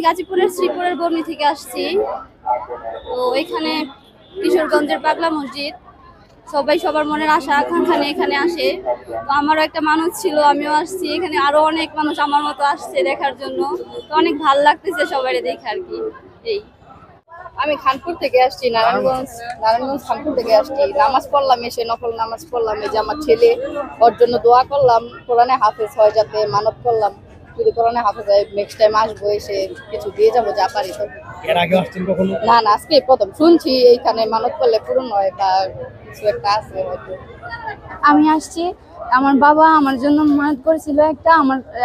গাজীপুরের শ্রীপুরের বর্ণি থেকে আসছি। তো এখানে কিশোরগঞ্জের পাগলা মসজিদ, সবাই সবার মনের আশা আকাঙ্ক্ষা নিয়ে এখানে আসে। তো আমারও একটা মানুষ ছিল, আমিও আসছি। এখানে আরো অনেক মানুষ আমার মতো আসছে দেখার জন্য। তো অনেক ভালো লাগতেছে সবাই দেখে আর কি। এই আমি খানপুর থেকে আসছি, নারায়ণগঞ্জ খানপুর থেকে আসছি। নামাজ পড়লাম, এসে নফল নামাজ পড়লাম। এই যে আমার ছেলে, ওর জন্য দোয়া করলাম, কোরআনে হাফেজ হয় যাতে, মানত করলাম যদি কোরআনে হাফেজ হয় নেক্সট টাইম আসবো, এসে কিছু দিয়ে যাবো যা পারি। তো এর আগে আসছেন কখনো? না না, আজকে প্রথম শুনছি এইখানে মানত করলে পূরণ হয় বা কিছু একটা আছে হয়তো। আমি আসছি, আমার বাবা আমার জন্য মানত করেছিল একটা।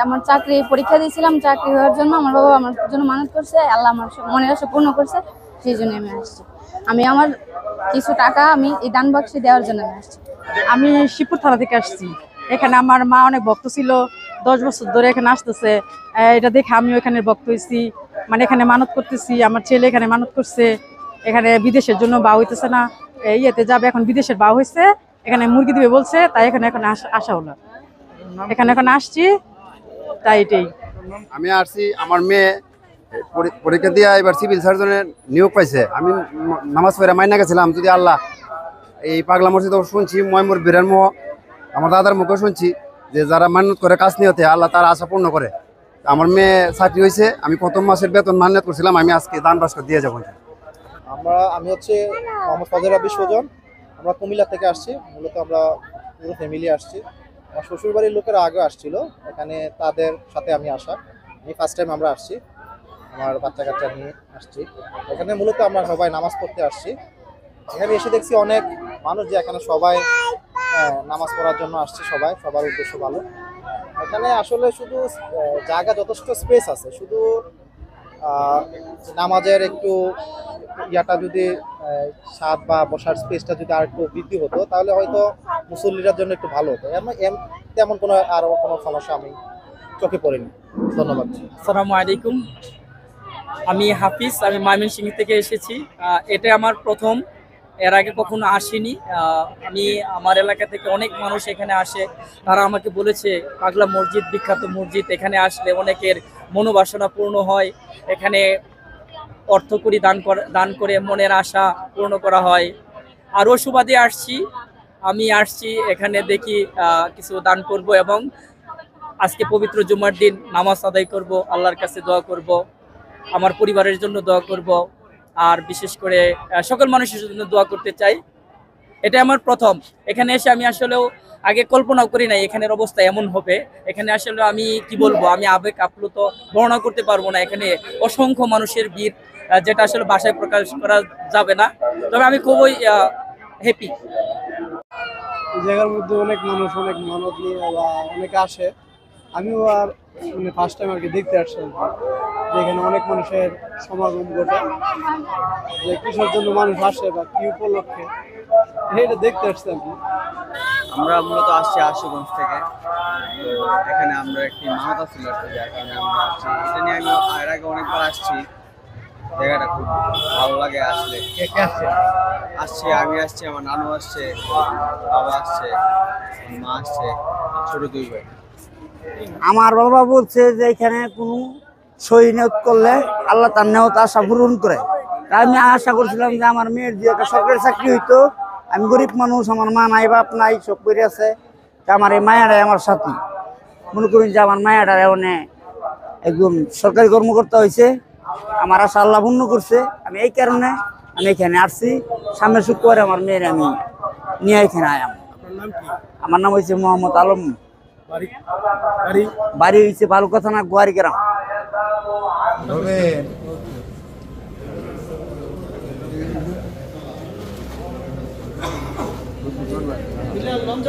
আমার চাকরি পরীক্ষা দিয়েছিলাম, চাকরি হওয়ার জন্য আমার বাবা আমার জন্য মানত করছে। আল্লাহ আমার মনের আশা পূর্ণ করছে, সেই জন্য আমি আসছি। আমি আমার কিছু টাকা আমি এই দান বাক্সে দেওয়ার জন্য আমি আসছি। আমি শিবপুর থানা থেকে আসছি। এখানে আমার মা অনেক ভক্ত ছিল, 10 বছর ধরে এখানে আসতেছে। এটা দেখে আমিও এখানে ভক্ত হয়েছি, মানে এখানে মানত করতেছি। আমার ছেলে এখানে মানত করছে, এখানে বিদেশের জন্য বা হইতেছে না, ইয়েতে যাবে, এখন বিদেশের বা হয়েছে, এখানে মুরগি দিবে বলছে, তাই এখানে এখন আসা হলো। এখানে এখন আসছি, তাই এটাই। আমি আসছি, আমার মেয়ে পরীক্ষা দিয়ে এবার সিভিল সার্জনের নিয়োগ পাইছে। আমি নামাজ পড়ে মাইনা গেছিলাম, যদি আল্লাহ এই পাগলা মসজিদ শুনছি, ময়মুর বীরের মুখ, আমার দাদার মুখে শুনছি যে যারা মান্যত করে কাজ নিয়তে আল্লাহ তার আশা পূর্ণ করে। আমার মেয়ে চাকরি হয়েছে, আমি প্রথম মাসের বেতন মান্যত করছিলাম, আমি আজকে দান বাস্ক দিয়ে যাবো। আমি হচ্ছে মোহাম্মদ ফাজেল রাব্বি সুজন। আমরা কুমিল্লা থেকে আসছি, মূলত আমরা পুরো ফ্যামিলি আসছি। আমার শ্বশুরবাড়ির লোকেরা আগে আসছিল, এখানে তাদের সাথে আমি আসা। আমি ফার্স্ট টাইম আমরা আসছি, আমার বাচ্চা কাচ্চা নিয়ে আসছি। এখানে মূলত আমরা সবাই নামাজ পড়তে আসছি। এখানে এসে দেখছি অনেক মানুষ, যে এখানে সবাই নামাজ পড়ার জন্য আসছে, সবার উদ্দেশ্য ভালো। এখানে আসলে শুধু জায়গা যথেষ্ট স্পেস আছে, শুধু নামাজের একটু ইয়াটা যদি ছাদ বা বসার স্পেসটা যদি আর একটু বৃদ্ধি হতো, তাহলে হয়তো মুসল্লিরার জন্য একটু ভালো হতো। তেমন কোনো আরও কোনো সমস্যা আমি চোখে পড়িনি। ধন্যবাদ। আসসালামু আলাইকুম, আমি হাফিজ, আমি ময়মনসিংহ থেকে এসেছি। এটা আমার প্রথম, এর আগে কখনো আসিনি। আমি আমার এলাকা থেকে অনেক মানুষ এখানে আসে, তারা আমাকে বলেছে পাগলা মসজিদ বিখ্যাত মসজিদ, এখানে আসলে অনেকের মনোবাসনা পূর্ণ হয়, এখানে অর্থকড়ি দান করে মনের আশা পূর্ণ করা হয়। আরও সুবাদে আমি আসছি এখানে দেখি কিছু দান করব এবং আজকে পবিত্র জুমার দিন নামাজ আদায় করব, আল্লাহর কাছে দোয়া করব, আমার পরিবারের জন্য দোয়া করব, আর বিশেষ করে সকল মানুষের জন্য দোয়া করতে চাই। এটা আমার প্রথম। এখানে এসে আমি আসলেও আগে কল্পনাও করি নাই এখানের অবস্থা এমন হবে। এখানে আসলে আমি কি বলবো, আমি আবেগ আপ্লুত বর্ণনা করতে পারবো না। এখানে অসংখ্য মানুষের ভিড়, যেটা আসলে ভাষায় প্রকাশ করা যাবে না। তবে আমি খুবই হ্যাপি। এই জায়গার মধ্যে অনেক মানুষ অনেক মানত নিয়ে অনেকে আসে। আমিও আর মানে ফার্স্ট টাইম আর কি দেখতে আসছি, যেখানে অনেক মানুষের সমাগম ঘটে, যে কিসের জন্য মানুষ আসে বা কি উপলক্ষে, এটা দেখতে আসছে আর কি। আমরা মূলত আসছি আশুগঞ্জ থেকে। তো এখানে আমরা একটি মানত ছিল, যার কারণে আমরা আসছি। এটা নিয়ে আমি এর আগে অনেকবার আসছি, জায়গাটা খুব ভালো লাগে আসলে। আমি আসছি, আমার নানু আসছে, বাবা আসছে, মা আসছে, ছোট 2 ভাই। আমার বাবা বলছে যে এখানে কোনো সহি নিয়ত করলে আল্লাহ তার নিয়ত আশা পূরণ করে। তাই আমি আশা করছিলাম যে আমার মেয়ের যে একটা সরকারি চাকরি হইতো। আমি গরিব মানুষ, আমার মা নাই, বাপ নাই, সব করে আছে। আমার এই মায়াটাই আমার সাথী। মনে করুন যে আমার মায়াটা একদম সরকারি কর্মকর্তা হয়েছে, আমার আশা আল্লাহ পূর্ণ করছে। আমি এই কারণে আমি এখানে আসছি। সামনের শুক্রবারে আমার মেয়ের আমি নিয়ে এখানে আয়াম। আমার নাম হয়েছে মোহাম্মদ আলম। বাড়ি হয়েছে বালুকা থানা, গোয়ারি গ্রাম। লঞ্চ